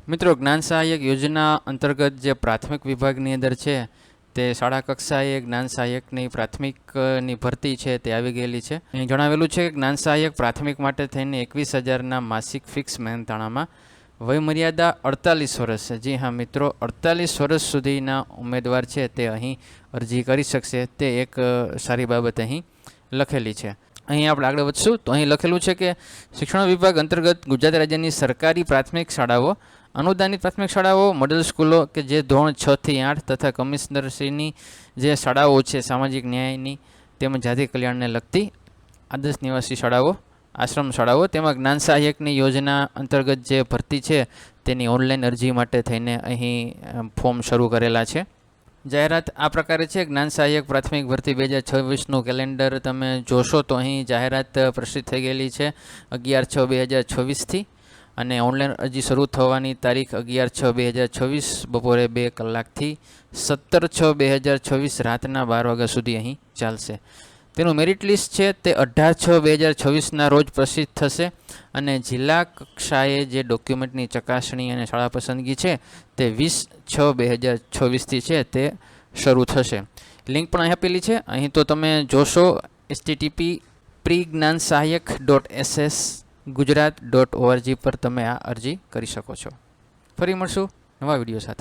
મિત્રો, જ્ઞાન સહાયક યોજના અંતર્ગત જે પ્રાથમિક વિભાગની અંદર છે તે શાળા કક્ષાએ જ્ઞાન સહાયકની પ્રાથમિકની ભરતી છે તે આવી ગયેલી છે. અહીં જણાવેલું છે કે જ્ઞાન સહાયક પ્રાથમિક માટે થઈને 21,000ના માસિક ફિક્સ મહેનતાણામાં વયમર્યાદા 48 વર્ષ છે. જી હા મિત્રો, 48 વર્ષ સુધીના ઉમેદવાર છે તે અહીં અરજી કરી શકશે. તે એક સારી બાબત અહીં લખેલી છે. અહીં આપણે આગળ વધશું તો અહીં લખેલું છે કે શિક્ષણ વિભાગ અંતર્ગત ગુજરાત રાજ્યની સરકારી પ્રાથમિક શાળાઓ, અનુદાનિત પ્રાથમિક શાળાઓ, મોડેલ સ્કૂલો કે જે ધોરણ 6 થી 8 તથા કમિશનરશ્રીની જે શાળાઓ છે સામાજિક ન્યાયની તેમજ જાતિ કલ્યાણને લગતી આદર્શ નિવાસી શાળાઓ, આશ્રમ શાળાઓ તેમાં જ્ઞાન સહાયકની યોજના અંતર્ગત જે ભરતી છે તેની ઓનલાઈન અરજી માટે થઈને અહીં ફોર્મ શરૂ કરેલા છે. જાહેરાત આ પ્રકારે છે. જ્ઞાન સહાયક પ્રાથમિક ભરતી 2026નું કેલેન્ડર તમે જોશો તો અહીં જાહેરાત પ્રસિદ્ધ થઈ ગયેલી છે 11/6/2026થી અને ઓનલાઈન અરજી શરૂ થવાની તારીખ 11/6/2026 બપોરે 2 કલાકથી 17/6/2026 રાતના 12 વાગ્યા સુધી અહીં ચાલશે. તેનું મેરિટ લિસ્ટ છે તે 18/6/2026ના રોજ પ્રસિદ્ધ થશે અને જિલ્લા કક્ષાએ જે ડોક્યુમેન્ટની ચકાસણી અને શાળા પસંદગી છે તે 20/6/2026થી છે તે શરૂ થશે. લિંક પણ અહીં આપેલી છે. અહીં તો તમે જોશો http://pre-gnansahyak.ss.gujarat.org પર તમે આ અરજી કરી શકો છો. ફરી મળશું નવા વિડીયો સાથે.